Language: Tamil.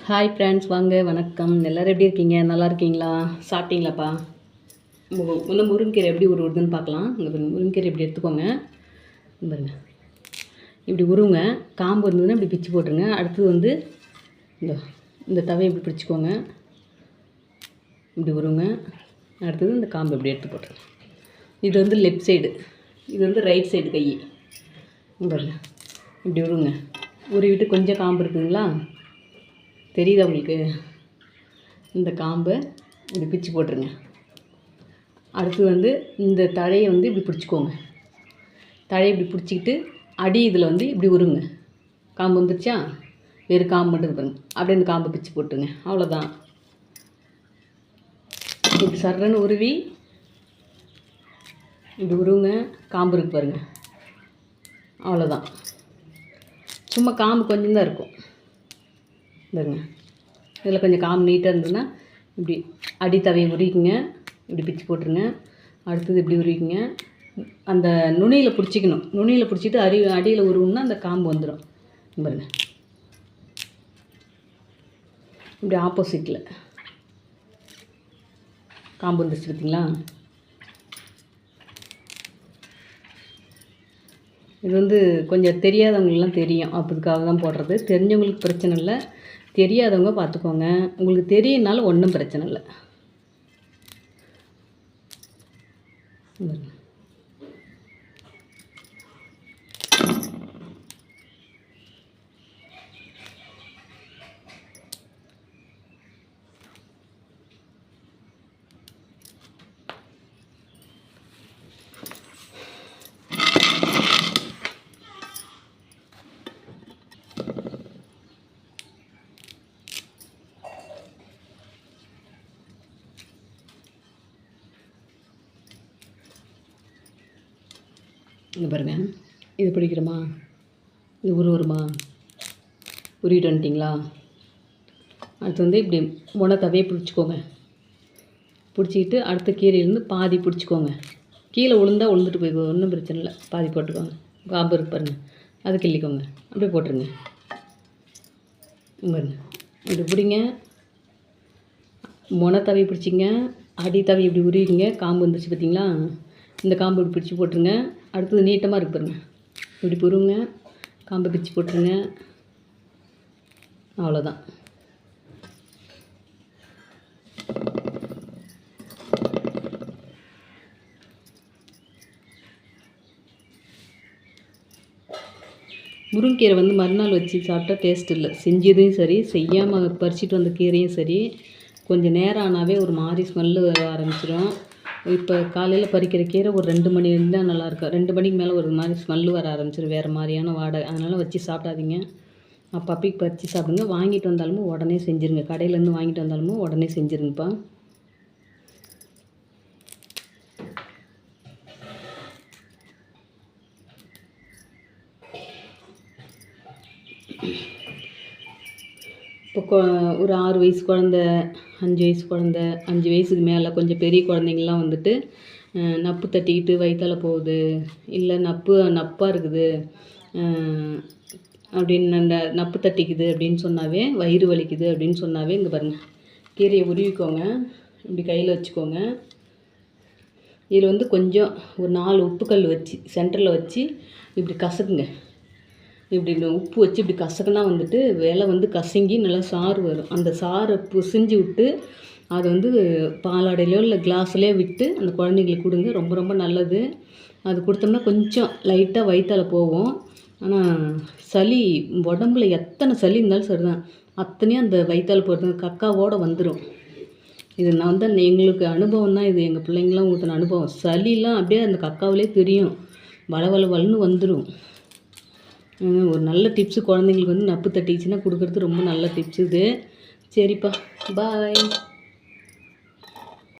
ஹாய் ஃப்ரெண்ட்ஸ், வாங்க, வணக்கம். எல்லோரும் எப்படி இருக்கீங்க? நல்லா இருக்கீங்களா? சாப்பிட்டீங்களாப்பா? இன்னும் முருங்கீரை எப்படி உருவுறதுன்னு பார்க்கலாம். இங்கே முருங்கீரை இப்படி எடுத்துக்கோங்க. பாருங்க, இப்படி உருவுங்க. காம்பு இருந்ததுன்னா இப்படி பிச்சு போட்டுருங்க. அடுத்தது வந்து இந்த தவையை இப்படி பிடிச்சிக்கோங்க. இப்படி உருவுங்க. அடுத்தது இந்த காம்பு இப்படி எடுத்து போட்டுருங்க. இது வந்து லெஃப்ட் சைடு, இது வந்து ரைட் சைடு கை. பாருங்க, இப்படி உருவுங்க. உருவிட்டு கொஞ்சம் காம்பு இருக்குதுங்களா, தெரியுதா உங்களுக்கு? இந்த காம்பை இப்படி பிச்சு போட்டுருங்க. அடுத்து வந்து இந்த தழையை வந்து இப்படி பிடிச்சிக்கோங்க. தழையை இப்படி பிடிச்சிக்கிட்டு அடி இதில் வந்து இப்படி உருங்க. காம்பு வந்துருச்சா? வெறும் காம்பு மட்டும் இது பாருங்க. அப்படியே இந்த காம்பை பிச்சு போட்டுருங்க. அவ்வளோதான். இப்படி சர்றன்னு உருவி இப்படி உருவுங்க. காம்பு இருக்கு பாருங்கள். அவ்வளோதான். சும்மா காம்பு கொஞ்சம் தான் இருக்கும். பாருங்க, இதில் கொஞ்சம் காம்பு நீட்டாக இருந்ததுன்னா இப்படி அடி தவையை உருவிக்குங்க. இப்படி பிச்சு போட்டுருங்க. அடுத்தது இப்படி உருவிக்குங்க. அந்த நுனியில் பிடிச்சிக்கணும். நுனியில் பிடிச்சிட்டு அடியில் உருவுன்னா அந்த காம்பு வந்துடும். பாருங்க, இப்படி ஆப்போசிட்டில் காம்பு வந்துச்சு பார்த்தீங்களா? இது வந்து கொஞ்சம் தெரியாதவங்களுக்குலாம் தெரியும், அதுக்காக தான் போடுறது. தெரிஞ்சவங்களுக்கு பிரச்சனை இல்லை, தெரியாதவங்க பார்த்துக்கோங்க. உங்களுக்கு தெரியும்னாலும் ஒன்றும் பிரச்சனை இல்லை. இங்கே பாருங்கள், இது பிடிக்கிறோமா? இது உருவருமா? உருவிட்டு வந்துட்டிங்களா? அடுத்து வந்து இப்படி தவையை பிடிச்சிக்கோங்க. பிடிச்சிக்கிட்டு அடுத்த கீரையிலேருந்து பாதி பிடிச்சிக்கோங்க. கீழே விழுந்தால் விழுந்துட்டு போய்க்கோ, ஒன்றும் பிரச்சனை இல்லை. பாதி போட்டுக்கோங்க. காம்பு இருக்கு பாருங்கள், அது கிள்ளிக்கோங்க. அப்படியே போட்டுருங்க. பாருங்க, இப்படி பிடிங்க. தவையை பிடிச்சிங்க. அடி தவை இப்படி உருவிங்க. காம்பு வந்துருச்சு பார்த்தீங்களா? இந்த காம்பு இப்படி பிடிச்சி போட்டுருங்க. அடுத்தது நீட்டமாக இருக்கு பாருங்க, இப்படி பொறுங்க. காம்பை பிச்சு போட்டுருங்க. அவ்வளோதான். முருங்கீரை வந்து மறுநாள் வச்சு சாப்பிட்டா டேஸ்ட் இல்லை. செஞ்சதையும் சரி, செய்யாமல் பறிச்சிட்டு வந்த கீரையும் சரி, கொஞ்சம் நேரம் ஆனாவே ஒரு மாதிரி ஸ்மெல்லு வர ஆரம்பிச்சிடும். இப்போ காலையில் பறிக்கிற கீரை ஒரு 2 மணி இருந்தால் நல்லாயிருக்கும். 2 மணிக்கு மேலே ஒரு மாதிரி ஸ்மெல்லு வர ஆரம்பிச்சிடும், வேறு மாதிரியான வாடை. அதனால் வச்சு சாப்பிடாதீங்க. அப்பப்பைக்கு பறித்து சாப்பிடுங்க. வாங்கிட்டு வந்தாலும் உடனே செஞ்சுருங்க. கடையிலேருந்து வாங்கிட்டு வந்தாலும் உடனே செஞ்சுருங்கப்பா. இப்போ ஒரு 6 வயசு குழந்த, 5 வயசு குழந்த, 5 வயசுக்கு மேலே கொஞ்சம் பெரிய குழந்தைங்கள்லாம் வந்துட்டு நப்பு தட்டிக்கிட்டு வயிற்றால போகுது, இல்லை நப்பாக இருக்குது அப்படின்னு, அந்த நப்பு தட்டிக்குது அப்படின்னு சொன்னாவே, வயிறு வலிக்குது அப்படின்னு சொன்னாவே, இங்கே பாருங்கள், கீரையை உருவிக்கோங்க. இப்படி கையில் வச்சுக்கோங்க. இதில் வந்து கொஞ்சம் ஒரு 4 உப்புக்கல் வச்சு சென்டரில் வச்சு இப்படி கசக்குங்க. இப்படி உப்பு வச்சு இப்படி கசக்குனா வந்துட்டு விலை வந்து கசங்கி நல்லா சாறு வரும். அந்த சாறை புசிஞ்சு விட்டு அதை வந்து பாலாடையிலையோ இல்லை கிளாஸ்லேயோ விட்டு அந்த குழந்தைங்களுக்கு கொடுங்க. ரொம்ப ரொம்ப நல்லது. அது கொடுத்தோம்னா கொஞ்சம் லைட்டாக வயிற்றால போகும். ஆனால் சளி, உடம்புல எத்தனை சளி இருந்தாலும் சரிதான், அத்தனையும் அந்த வயிற்றால போகிறது கக்காவோடு வந்துடும். இது நான் தான் எங்களுக்கு அனுபவம் தான். இது எங்கள் பிள்ளைங்களாம் ஊற்றின அனுபவம். சளிலாம் அப்படியே அந்த கக்காவிலே தெரியும், வளன்னு வந்துடும். ஒரு நல்ல டிப்ஸு. குழந்தைங்களுக்கு வந்து நப்பு தட்டிச்சுன்னா கொடுக்குறது ரொம்ப நல்ல டிப்ஸ் இது. சரிப்பா, பாய்.